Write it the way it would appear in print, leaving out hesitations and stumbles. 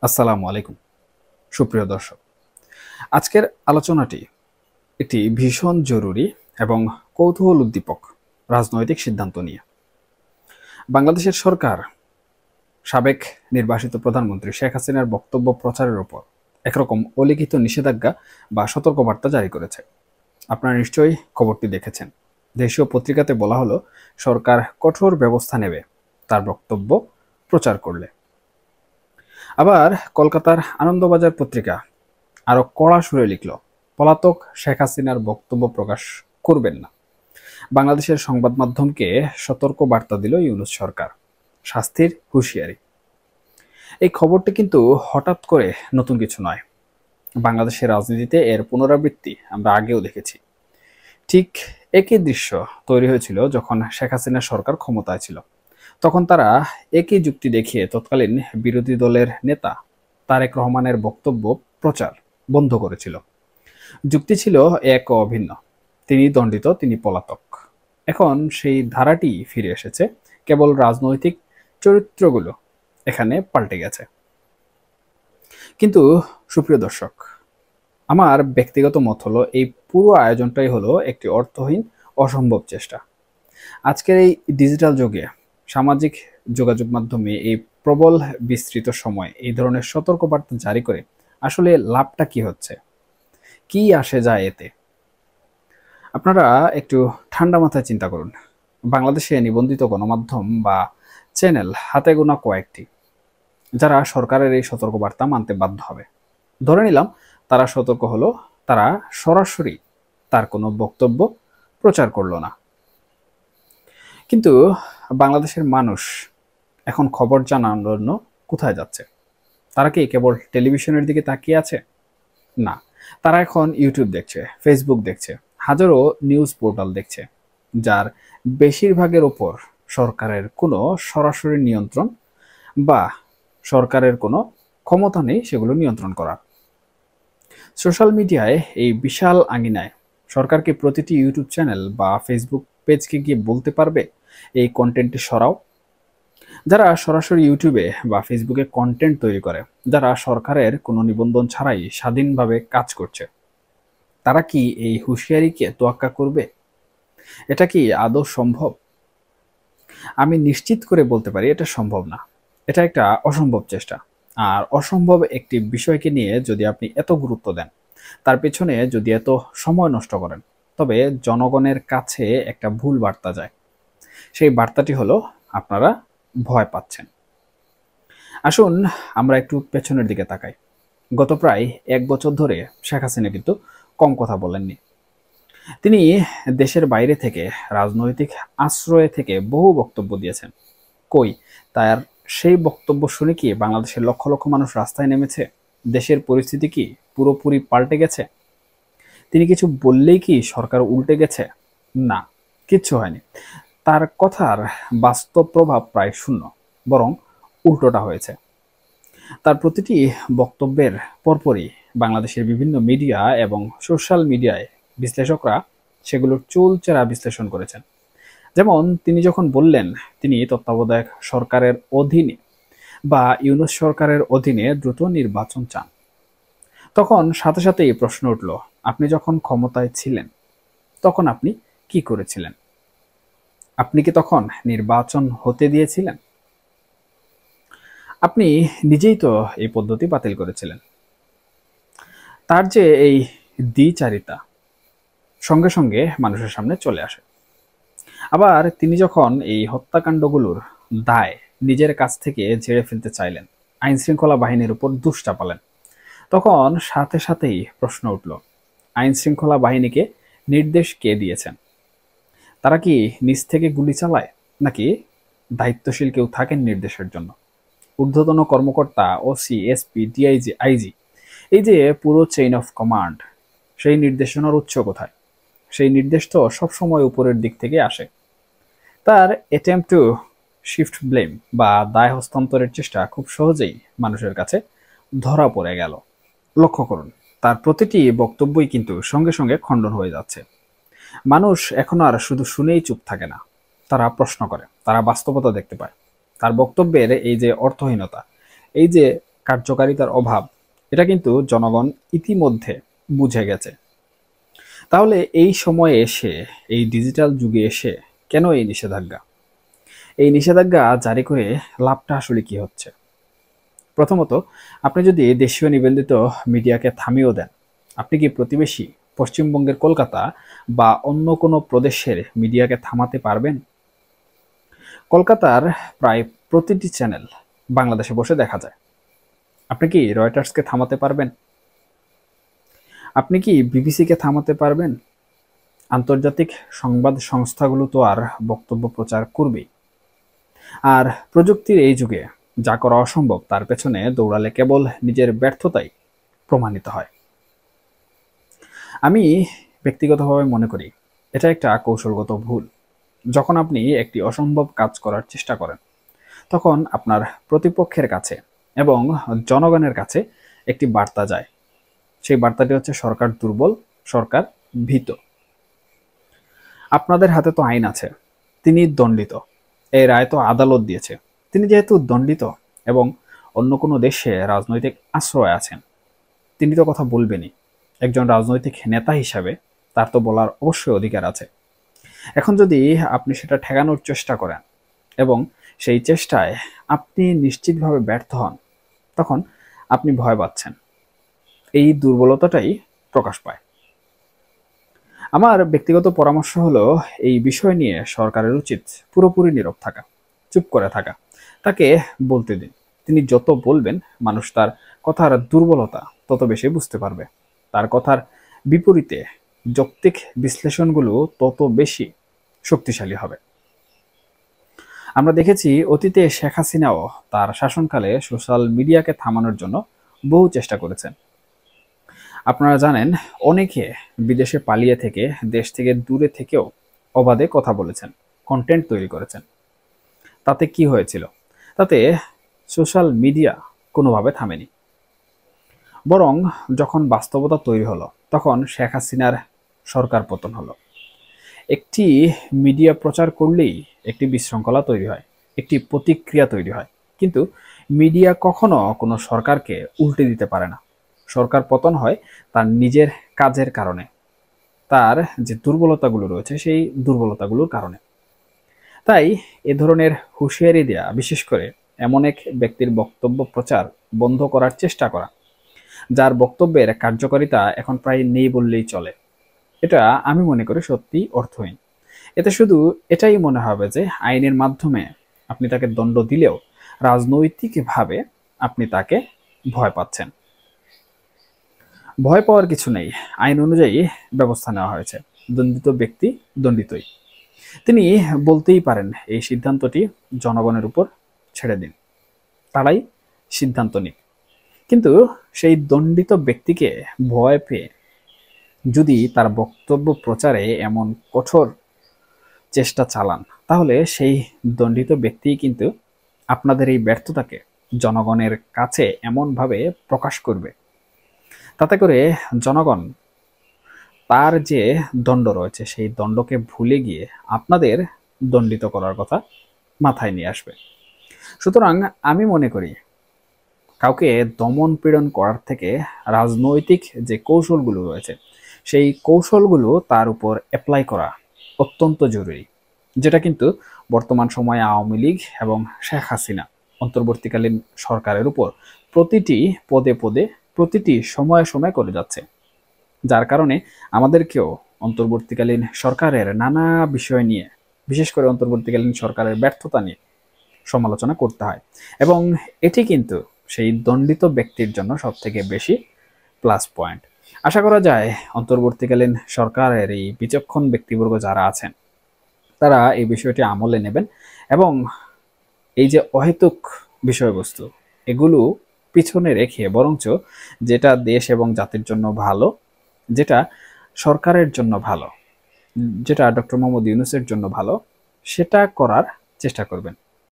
আসসালামু আলাইকুম সুপ্রিয় দর্শক। আজকের আলোচনাটি একটি ভীষণ জরুরি এবং কৌতূহল উদ্দীপক রাজনৈতিক সিদ্ধান্ত নিয়ে। বাংলাদেশের সরকার সাবেক নির্বাসিত প্রধানমন্ত্রী শেখ হাসিনার বক্তব্য প্রচারের উপর একরকম অলিখিত নিষেধাজ্ঞা বা সতর্কবার্তা জারি করেছে। আপনারা নিশ্চয়ই খবরটি দেখেছেন। দেশীয় পত্রিকাতে বলা হলো সরকার কঠোর ব্যবস্থা নেবে তার বক্তব্য প্রচার করলে। আবার কলকাতার আনন্দবাজার পত্রিকা আরো কড়া সুরে লিখল, পলাতক শেখ হাসিনার বক্তব্য প্রকাশ করবেন না। বাংলাদেশের সংবাদ মাধ্যমকে সতর্ক বার্তা দিল ইউনূস সরকার, শাস্তির হুঁশিয়ারি। এই খবরটি কিন্তু হঠাৎ করে নতুন কিছু নয়। বাংলাদেশের রাজনীতিতে এর পুনরাবৃত্তি আমরা আগেও দেখেছি। ঠিক একই দৃশ্য তৈরি হয়েছিল যখন শেখ হাসিনার সরকার ক্ষমতায় ছিল। তখন তারা একই যুক্তি দেখিয়ে তৎকালীন বিরোধী দলের নেতা তারেক রহমানের বক্তব্য প্রচার বন্ধ করেছিল। যুক্তি ছিল এক ও অভিন্ন, তিনি দণ্ডিত, তিনি পলাতক। এখন সেই ধারাটি ফিরে এসেছে, কেবল রাজনৈতিক চরিত্রগুলো এখানে পাল্টে গেছে। কিন্তু সুপ্রিয় দর্শক, আমার ব্যক্তিগত মত হলো এই পুরো আয়োজনটাই হলো একটি অর্থহীন অসম্ভব চেষ্টা। আজকের এই ডিজিটাল যুগে সামাজিক যোগাযোগ মাধ্যমে এই প্রবল বিস্তৃত সময় এই ধরনের সতর্কবার্তা জারি করে আসলে লাভটা কি হচ্ছে, কি আসে যায় এতে? আপনারা একটু ঠান্ডা মাথায় চিন্তা করুন। বাংলাদেশে নিবন্ধিত গণমাধ্যম বা চ্যানেল হাতে গোনা কয়েকটি, যারা সরকারের এই সতর্কবার্তা মানতে বাধ্য হবে। ধরে নিলাম তারা সতর্ক হলো, তারা সরাসরি তার কোনো বক্তব্য প্রচার করলো না। কিন্তু বাংলাদেশের মানুষ এখন খবর জানার জন্য কোথায় যাচ্ছে? তারা কি কেবল টেলিভিশনের দিকে তাকিয়ে আছে? না, তারা এখন ইউটিউব দেখছে, ফেসবুক দেখছে, হাজারো নিউজ পোর্টাল দেখছে, যার বেশিরভাগের ওপর সরকারের কোনো সরাসরি নিয়ন্ত্রণ বা সরকারের কোনো ক্ষমতা নেই সেগুলো নিয়ন্ত্রণ করার। সোশ্যাল মিডিয়ায় এই বিশাল আঙিনায় সরকারকে প্রতিটি ইউটিউব চ্যানেল বা ফেসবুক পেজকে গিয়ে বলতে পারবে এই কন্টেন্টটি সরাও? যারা সরাসরি ইউটিউবে বা ফেসবুকে কন্টেন্ট তৈরি করে, যারা সরকারের কোনো নিবন্ধন ছাড়াই স্বাধীনভাবে কাজ করছে, তারা কি এই হুঁশিয়ারিকে তোয়াক্কা করবে? এটা কি আদৌ সম্ভব? আমি নিশ্চিত করে বলতে পারি এটা সম্ভব না। এটা একটা অসম্ভব চেষ্টা। আর অসম্ভব একটি বিষয়কে নিয়ে যদি আপনি এত গুরুত্ব দেন, তার পেছনে যদি এত সময় নষ্ট করেন, তবে জনগণের কাছে একটা ভুল বার্তা যায়। সেই বার্তাটি হলো আপনারা ভয় পাচ্ছেন। আসুন আমরা একটু পেছনের দিকে তাকাই। গত প্রায় 1 বছর ধরে শেখ হাসিনা কিন্তু কম কথা বলেননি। তিনি দেশের বাইরে থেকে, রাজনৈতিক আশ্রয় থেকে বহু বক্তব্য দিয়েছেন। কই তার সেই বক্তব্য শুনে কি বাংলাদেশের লক্ষ লক্ষ মানুষ রাস্তায় নেমেছে? দেশের পরিস্থিতি কি পুরোপুরি পাল্টে গেছে? তিনি কিছু বললেই কি সরকার উল্টে গেছে? না, কিচ্ছু হয়নি। তার কথার বাস্তব প্রভাব প্রায় শূন্য, বরং উল্টোটা হয়েছে। তার প্রতিটি বক্তব্যের পরপরই বাংলাদেশের বিভিন্ন মিডিয়া এবং সোশ্যাল মিডিয়ায় বিশ্লেষকরা সেগুলোর চুলচেরা বিশ্লেষণ করেছেন। যেমন তিনি যখন বললেন তিনি তত্ত্বাবধায়ক সরকারের অধীনে বা ইউনূস সরকারের অধীনে দ্রুত নির্বাচন চান, তখন সাথে সাথেই প্রশ্ন উঠল, আপনি যখন ক্ষমতায় ছিলেন তখন আপনি কি করেছিলেন? আপনি কি তখন নির্বাচন হতে দিয়েছিলেন? আপনি নিজেই তো এই পদ্ধতি বাতিল করেছিলেন। তার যে এই দ্বিচারিতা সঙ্গে সঙ্গে মানুষের সামনে চলে আসে। আবার তিনি যখন এই হত্যাকাণ্ডগুলোর দায় নিজের কাছ থেকে ঝেড়ে ফেলতে চাইলেন, আইন শৃঙ্খলা বাহিনীর উপর দোষ চাপালেন, তখন সাথে সাথেই প্রশ্ন উঠল, আইন শৃঙ্খলা বাহিনীকে নির্দেশ কে দিয়েছেন? তারা কি নিজ থেকে গুলি চালায়, নাকি দায়িত্বশীল কেউ থাকেন নির্দেশের জন্য? ঊর্ধ্বতন কর্মকর্তা, ওসি, এসপি, ডিআইজি, আইজি, এই যে পুরো চেইন অফ কমান্ড, সেই নির্দেশনার উৎস কোথায়? সেই নির্দেশ তো সবসময় উপরের দিক থেকে আসে। তার অ্যাটেম্প্ট টু শিফট ব্লেম বা দায় হস্তান্তরের চেষ্টা খুব সহজেই মানুষের কাছে ধরা পড়ে গেল। লক্ষ্য করুন, তার প্রতিটি বক্তব্যই কিন্তু সঙ্গে সঙ্গে খণ্ডন হয়ে যাচ্ছে। মানুষ এখন আর শুধু শুনেই চুপ থাকে না, তারা প্রশ্ন করে, তারা বাস্তবতা দেখতে পায়। তার বক্তব্যের এই যে অর্থহীনতা, এই যে কার্যকারিতার অভাব, এটা কিন্তু জনগণ ইতিমধ্যে বুঝে গেছে। তাহলে এই সময়ে এসে, এই ডিজিটাল যুগে এসে কেন এই নিষেধাজ্ঞা? এই নিষেধাজ্ঞা জারি করে লাভটা আসলে কি হচ্ছে? প্রথমত, আপনি যদি দেশীয় নিবন্ধিত মিডিয়াকে থামিয়েও দেন, আপনি কি প্রতিবেশী পশ্চিমবঙ্গের কলকাতা বা অন্য কোনো প্রদেশের মিডিয়াকে থামাতে পারবেন? কলকাতার প্রায় প্রতিটি চ্যানেল বাংলাদেশে বসে দেখা যায়। আপনি কি রয়টার্সকে থামাতে পারবেন? আপনি কি বিবিসিকে থামাতে পারবেন? আন্তর্জাতিক সংবাদ সংস্থাগুলো তো আর বক্তব্য প্রচার করবেই। আর প্রযুক্তির এই যুগে যা করা অসম্ভব তার পেছনে দৌড়ালে কেবল নিজের ব্যর্থতাই প্রমাণিত হয়। আমি ব্যক্তিগতভাবে মনে করি এটা একটা কৌশলগত ভুল। যখন আপনি একটি অসম্ভব কাজ করার চেষ্টা করেন, তখন আপনার প্রতিপক্ষের কাছে এবং জনগণের কাছে একটি বার্তা যায়। সেই বার্তাটি হচ্ছে সরকার দুর্বল, সরকার ভীত। আপনাদের হাতে তো আইন আছে, তিনি দণ্ডিত, এই রায় তো আদালত দিয়েছে। তিনি যেহেতু দণ্ডিত এবং অন্য কোনো দেশে রাজনৈতিক আশ্রয় আছেন, তিনি তো কথা বলবেনই। একজন রাজনৈতিক নেতা হিসাবে তার তো বলার অবশ্যই অধিকার আছে। এখন যদি আপনি সেটা ঠেকানোর চেষ্টা করেন এবং সেই চেষ্টায় আপনি নিশ্চিতভাবে ব্যর্থ হন, তখন আপনি ভয় পাচ্ছেন। এই দুর্বলতাটাই প্রকাশ পায়। আমার ব্যক্তিগত পরামর্শ হলো, এই বিষয় নিয়ে সরকারের উচিত পুরোপুরি নীরব থাকা, চুপ করে থাকা। তাকে বলতে দিন। তিনি যত বলবেন, মানুষ তার কথার দুর্বলতা তত বেশি বুঝতে পারবে। তার কথার বিপরীতে যৌক্তিক বিশ্লেষণগুলো তত বেশি শক্তিশালী হবে। আমরা দেখেছি অতীতে শেখ হাসিনাও তার শাসনকালে সোশ্যাল মিডিয়াকে থামানোর জন্য বহু চেষ্টা করেছেন। আপনারা জানেন, অনেকে বিদেশে পালিয়ে থেকে, দেশ থেকে দূরে থেকেও অবাধে কথা বলেছেন, কন্টেন্ট তৈরি করেছেন। তাতে কি হয়েছিল? তাতে সোশ্যাল মিডিয়া কোনোভাবে থামেনি। বরং যখন বাস্তবতা তৈরি হলো, তখন শেখ হাসিনার সরকার পতন হলো। একটি মিডিয়া প্রচার করলেই একটি বিশৃঙ্খলা তৈরি হয়, একটি প্রতিক্রিয়া তৈরি হয়। কিন্তু মিডিয়া কখনো কোনো সরকারকে উল্টে দিতে পারে না। সরকার পতন হয় তার নিজের কাজের কারণে, তার যে দুর্বলতাগুলো রয়েছে সেই দুর্বলতাগুলোর কারণে। তাই এ ধরনের হুঁশিয়ারি দেয়া, বিশেষ করে এমন এক ব্যক্তির বক্তব্য প্রচার বন্ধ করার চেষ্টা করা, যার বক্তব্যের কার্যকারিতা এখন প্রায় নেই বললেই চলে, এটা আমি মনে করি সত্যি অর্থহীন। এতে শুধু এটাই মনে হবে যে আইনের মাধ্যমে আপনি তাকে দণ্ড দিলেও রাজনৈতিকভাবে আপনি তাকে ভয় পাচ্ছেন। ভয় পাওয়ার কিছু নেই। আইন অনুযায়ী ব্যবস্থা নেওয়া হয়েছে। দণ্ডিত ব্যক্তি দণ্ডিতই। তিনি বলতেই পারেন, এই সিদ্ধান্তটি জনগণের উপর ছেড়ে দিন, তারাই সিদ্ধান্ত নিক। কিন্তু সেই দণ্ডিত ব্যক্তিকে ভয় পেয়ে যদি তার বক্তব্য প্রচারে এমন কঠোর চেষ্টা চালান, তাহলে সেই দণ্ডিত ব্যক্তি কিন্তু আপনাদের এই ব্যর্থতাকে জনগণের কাছে এমনভাবে প্রকাশ করবে, তাতে করে জনগণ তার যে দণ্ড রয়েছে সেই দণ্ডকে ভুলে গিয়ে আপনাদের দণ্ডিত করার কথা মাথায় নিয়ে আসবে। সুতরাং আমি মনে করি, কাউকে দমন পীড়ন করার থেকে রাজনৈতিক যে কৌশলগুলো রয়েছে সেই কৌশলগুলো তার উপর অ্যাপ্লাই করা অত্যন্ত জরুরি, যেটা কিন্তু বর্তমান সময়ে আওয়ামী লীগ এবং শেখ হাসিনা অন্তর্বর্তীকালীন সরকারের উপর প্রতিটি পদে পদে, প্রতিটি সময়ে সময়ে করে যাচ্ছে। যার কারণে আমাদেরকেও অন্তর্বর্তীকালীন সরকারের নানা বিষয় নিয়ে, বিশেষ করে অন্তর্বর্তীকালীন সরকারের ব্যর্থতা নিয়ে সমালোচনা করতে হয়। এবং এটি কিন্তু সেই দণ্ডিত ব্যক্তির জন্য সবথেকে বেশি প্লাস পয়েন্ট। আশা করা যায় অন্তর্বর্তীকালীন সরকারের এই বিচক্ষণ ব্যক্তিবর্গ যারা আছেন, তারা এই বিষয়টি আমলে নেবেন এবং এই যে অহেতুক বিষয়বস্তু, এগুলো পিছনে রেখে বরঞ্চ যেটা দেশ এবং জাতির জন্য ভালো, যেটা সরকারের জন্য ভালো, যেটা ডক্টর মোহাম্মদ ইউনূসের জন্য ভালো, সেটা করার চেষ্টা করবেন।